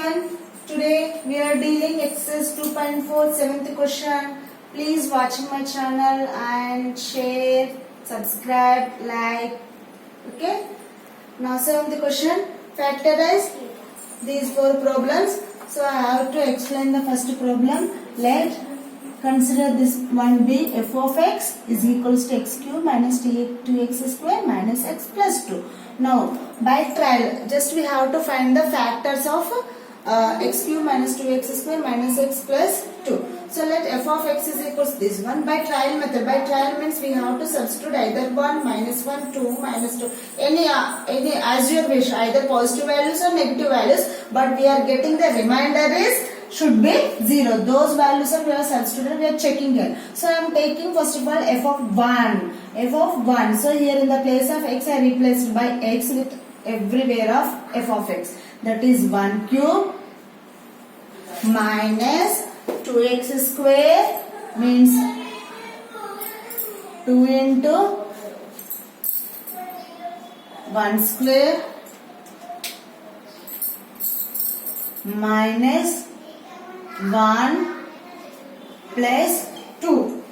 everyone. Today we are dealing exercise 2.4 seventh question. Please watch my channel and share, subscribe, like. Okay. Now seventh question. Factorize these four problems. So I have to explain the first problem. Let consider this one be f of x is equals to x cube minus 2x square minus x plus 2. Now by trial just we have to find the factors of x cube minus 2x square minus x plus 2. So let f of x is equals to this one by trial method. By trial means we have to substitute either 1, minus 1, 2, minus 2. Any as your wish, either positive values or negative values. But we are getting the remainder is should be 0. Those values are we are substituted, we are checking here. So I am taking first of all f of 1. F of 1. So here in the place of x I replaced by x with everywhere of f of x. That is 1 cube minus 2x square means 2 into 1 square minus 1 plus 2.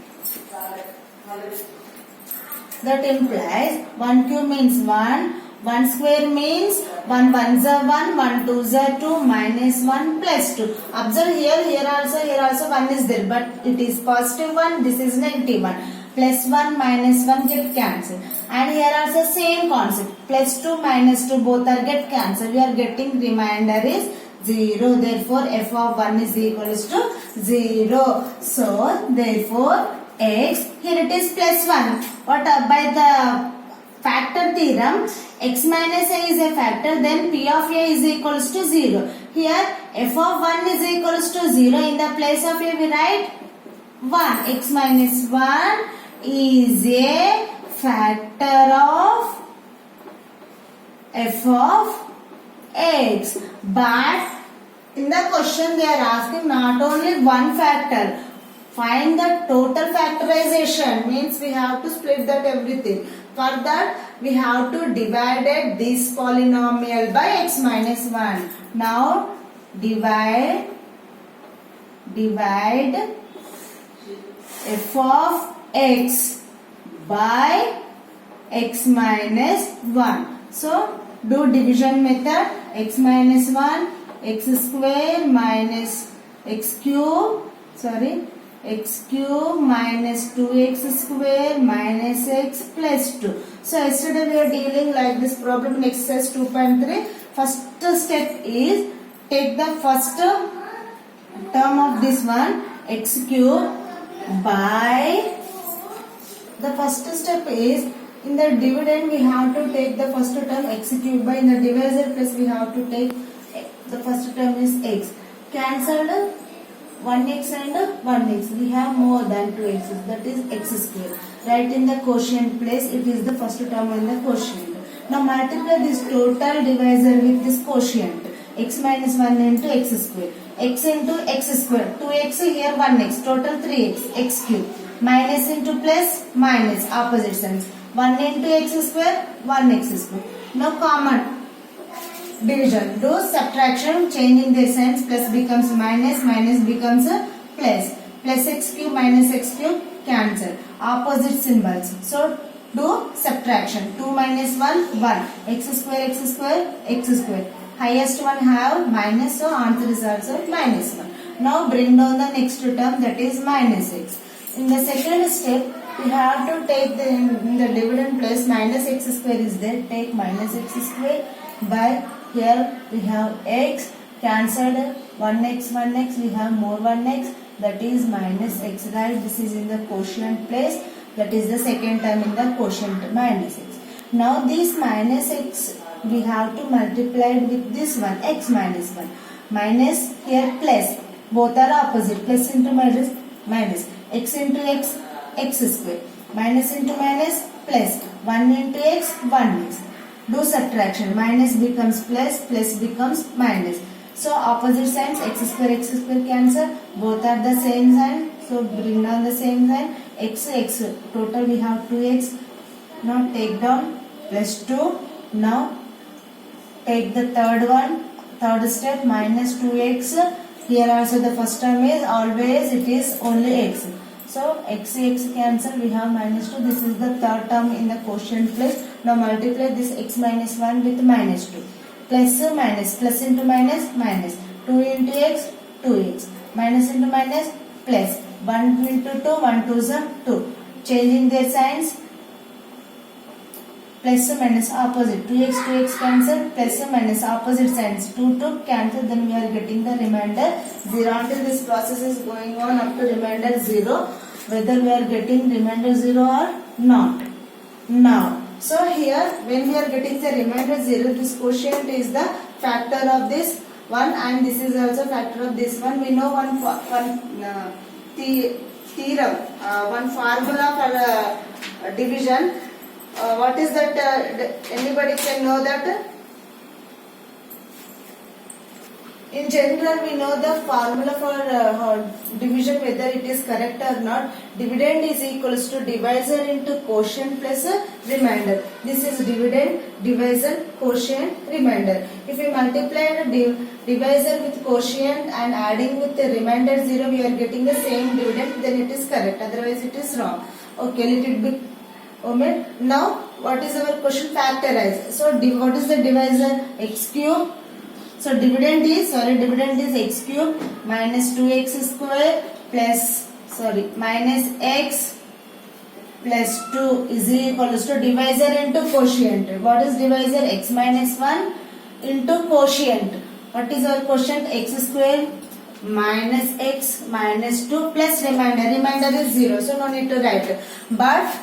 That implies 1 cube means 1, 1 square means 1 1s are 1, 1 2s are 2, minus 1 plus 2. Observe here also 1 is there, but it is positive 1, this is negative 1. Plus 1 minus 1 get cancelled. And here also same concept. Plus 2 minus 2 both are get cancelled. We are getting remainder is 0. Therefore, f of 1 is equals to 0. So, therefore, x, here it is plus 1. What by the factor theorem, x minus a is a factor, then p of a is equals to 0. Here, f of 1 is equals to 0. In the place of a, we write 1. X minus 1 is a factor of f of x. But in the question they are asking not only one factor. Find the total factorization, means we have to split that everything. For that we have to divide this polynomial by x minus 1. Now divide f of x by x minus 1. So do division method. X minus 1 x square minus x cube minus 2x square minus x plus 2. So yesterday we are dealing like this problem in exercise 2.3. First step is take the first term of this one x cube by the first step is in the dividend we have to take the first term x cube by in the divisor plus we have to take the first term is x. Cancelled 1x and 1x. We have more than 2x. That is x square. Right in the quotient place it is the first term in the quotient. Now multiply this total divisor with this quotient. X minus 1 into x square. X into x square. 2x here 1x. Total 3x. X cube. Minus into plus minus opposite signs. 1 into x square 1x square. Now common division. Do subtraction, changing the signs. Plus becomes minus, minus becomes plus. Plus x cube minus x cube cancel. Opposite symbols. So do subtraction. 2 minus 1, 1. X square, x square, x square. Highest one have minus, so answer is also minus 1. Now bring down the next term, that is minus x. In the second step, we have to take the dividend place minus x square is there. Take minus x square by here we have x cancelled 1x 1x, we have more 1x, that is minus x, right? This is in the quotient place, that is the second term in the quotient minus x. Now this minus x we have to multiply with this one x minus 1 minus here plus, both are opposite, plus into minus, minus x into x, x square, minus into minus plus, 1 into x 1x. Do subtraction. Minus becomes plus, plus becomes minus. So opposite signs x square cancel. Both are the same sign. So bring down the same sign. X. Total we have 2x. Now take down plus 2. Now take the third one Third step minus 2x. Here also the first term is always it is only x. So x cancel, we have minus 2. This is the third term in the quotient place. Now multiply this x minus 1 with minus 2. Plus minus, plus into minus, minus. 2 into x, 2x. Minus into minus, plus. 1 into 2, 1 2 is 2. Changing their signs. Plus minus opposite. 2x, 2x cancel. Plus minus opposite signs. 2 to cancel. Then we are getting the remainder 0. Until this process is going on up to remainder 0. Whether we are getting remainder 0 or not. Now, so here when we are getting the remainder 0, this quotient is the factor of this one and this is also factor of this one. We know one theorem, one formula for division. What is that? Anybody can know that? In general, we know the formula for division, whether it is correct or not. Dividend is equals to divisor into quotient plus remainder. This is dividend, divisor, quotient, remainder. If we multiply the divisor with quotient and adding with the remainder 0, we are getting the same dividend, then it is correct. Otherwise, it is wrong. Okay, little bit omit. Now, what is our question? Factorize. So, what is the divisor? X cube. So, dividend is x cube minus 2x square plus, minus x plus 2 is equals to divisor into quotient. What is divisor? X minus 1 into quotient. What is our quotient? X square minus x minus 2 plus remainder. Remainder is 0. So, no need to write. But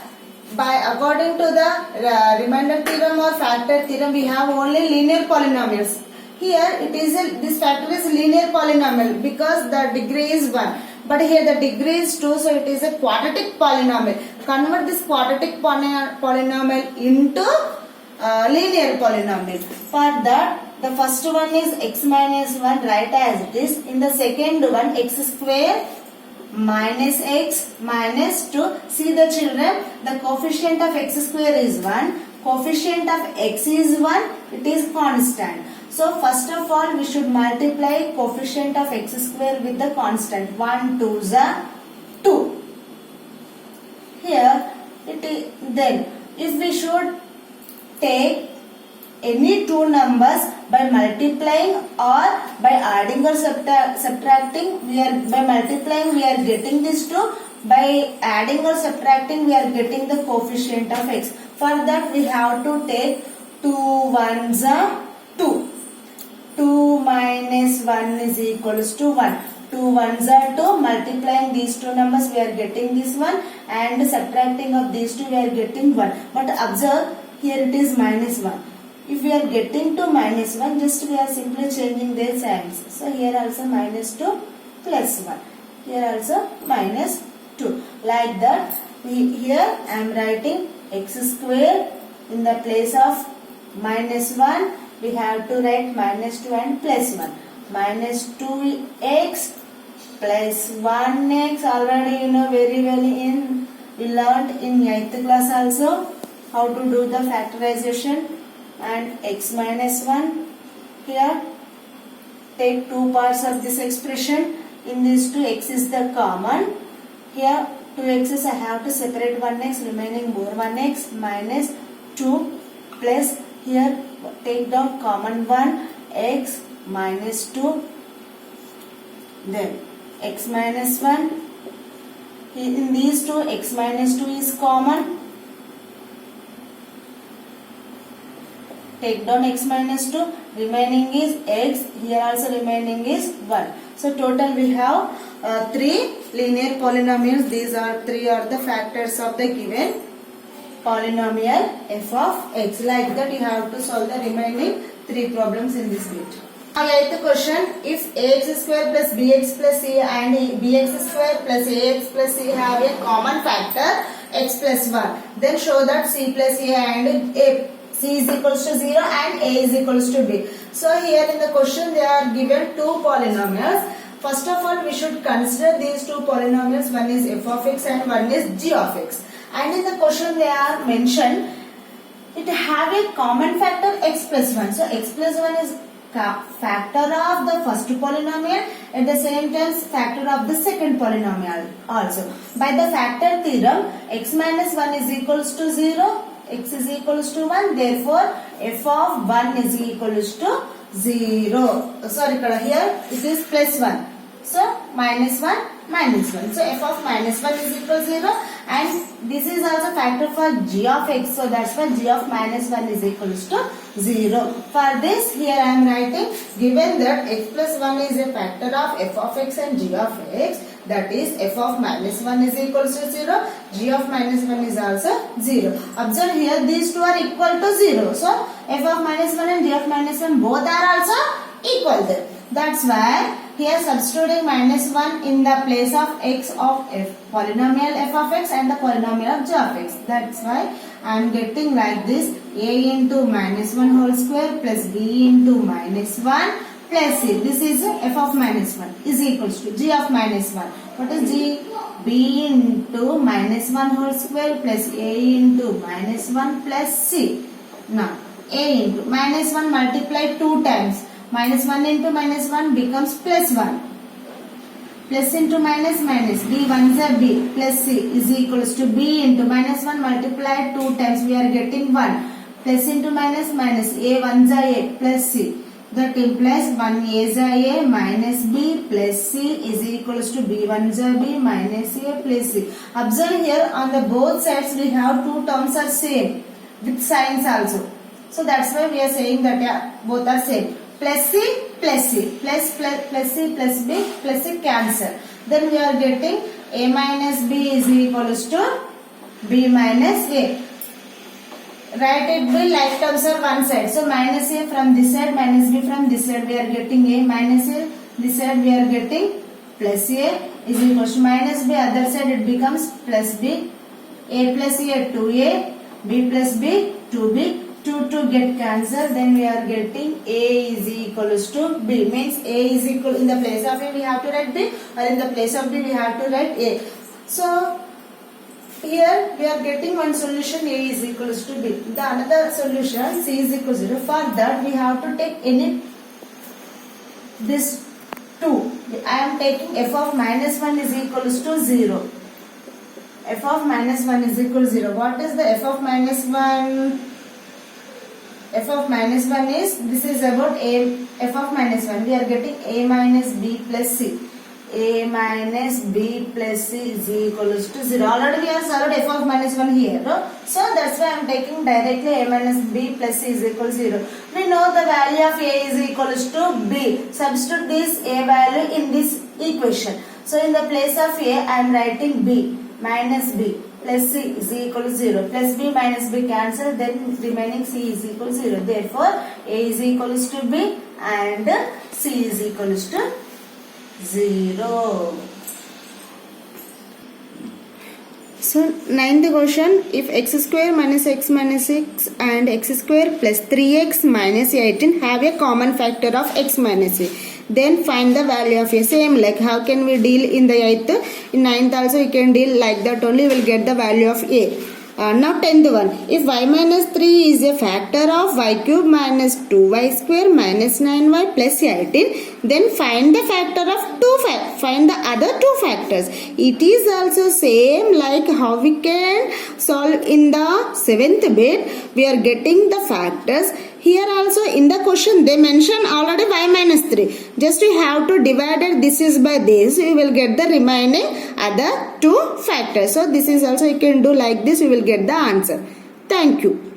according to the remainder theorem or factor theorem, we have only linear polynomials. Here it is this factor is linear polynomial because the degree is 1. But here the degree is 2, so it is a quadratic polynomial. Convert this quadratic polynomial into linear polynomial. For that, the first one is x minus 1, write as it is. In the second one, x square minus x minus 2. See the children, the coefficient of x square is 1, coefficient of x is 1, it is constant. So first of all, we should multiply coefficient of x square with the constant. 1 2 is 2. Here, then if we should take any two numbers by multiplying or by adding or subtracting, by multiplying we are getting this 2, by adding or subtracting we are getting the coefficient of x. For that we have to take 2 1s are 2. 2 minus 1 is equals to 1. 2 1s are 2. Multiplying these two numbers we are getting this one and subtracting of these two we are getting 1. But observe here it is minus 1. If we are getting to minus 1, just we are simply changing their signs. So here also minus 2 plus 1. Here also minus 2. Like that, here I am writing x square in the place of minus 1. We have to write minus 2 and plus 1. Minus 2x plus 1x. Already you know very well we learnt in 8th class also how to do the factorization. And x minus 1. Here take two parts of this expression. In these two, x is the common. Here 2x's I have to separate 1x, remaining more 1x minus 2 plus here take down common 1, x minus 2, then x minus 1. In these two, x minus 2 is common. Take down x minus 2, remaining is x, here also remaining is 1. So total we have 3 linear polynomials. These are 3 are the factors of the given polynomial f of x. Like that you have to solve the remaining 3 problems in this bit. Now 8th question, if ax square plus bx plus c and bx square plus ax plus c have a common factor x plus 1, then show that c plus a and c is equals to 0 and a is equals to b. So here in the question they are given 2 polynomials. First of all we should consider these 2 polynomials. One is f of x and one is g of x. And in the question they are mentioned it have a common factor x plus 1. So x plus 1 is factor of the first polynomial, at the same time factor of the second polynomial also. By the factor theorem, x minus 1 is equals to 0, x is equals to 1, therefore f of 1 is equals to 0. Sorry, here it is plus 1. So minus 1, minus 1. So f of minus 1 is equal to 0, and this is also factor for g of x. So that's why g of minus 1 is equals to 0. For this, here I am writing, given that x plus 1 is a factor of f of x and g of x, that is f of minus 1 is equals to 0, g of minus 1 is also 0. Observe here, these two are equal to 0. So f of minus 1 and g of minus 1 both are also equal there. That's why here substituting minus 1 in the place of x of f, polynomial f of x and the polynomial of g of x. That's why I am getting like this, a into minus 1 whole square plus b into minus 1 plus c. This is f of minus 1 is equals to g of minus 1. What is g? b into minus 1 whole square plus a into minus 1 plus c. Now a into minus 1 multiplied 2 times. Minus 1 into minus 1 becomes plus 1. Plus into minus minus. b 1s are b plus c is equals to b into minus 1 multiplied 2 times. We are getting 1. Plus into minus minus. a 1s are a plus c. That implies 1 a's are a minus b plus c is equals to b 1s are b minus a plus c. Observe here on the both sides we have two terms are same with signs also. So that's why we are saying that both are same. Plus c plus c plus c plus b plus c cancel. Then we are getting a minus b is equals to b minus a. Write it by like terms are one side. So minus a from this side, minus b from this side. We are getting a minus a. This side we are getting plus a is equals to minus b. Other side it becomes plus b. A plus a 2a, b plus b 2b. 2 get cancelled, then we are getting a is equals to b. Means a is equal, in the place of a we have to write b, or in the place of b we have to write a. So here we are getting one solution, a is equals to b. The another solution, c is equals to 0. For that we have to take any this 2. I am taking f of minus 1 is equals to 0. F of minus 1 is equal to 0. What is the f of minus 1? F of minus 1 is, this is about a, f of minus 1. We are getting a minus b plus c. A minus b plus c is equals to 0. Already we have solved f of minus 1 here. No? So that's why I am taking directly a minus b plus c is equal to 0. We know the value of a is equals to b. Substitute this a value in this equation. So in the place of a I am writing b minus b plus c is equal to 0. Plus b minus b cancel, then remaining c is equal to 0. Therefore a is equals to b and c is equals to 0. So 9th question, if x square minus x minus 6 and x square plus 3x minus 18 have a common factor of x minus a, then find the value of a. Same like how can we deal in the 8th, in 9th also we can deal like that only, we will get the value of a. Now 10th one, if y minus 3 is a factor of y cube minus 2y square minus 9y plus 18, then find the factor of find the other two factors. It is also same like how we can solve in the 7th bit. We are getting the factors. Here also in the question they mention already y minus 3. Just we have to divide it, this is by this. We will get the remaining other two factors. So this is also you can do like this. We will get the answer. Thank you.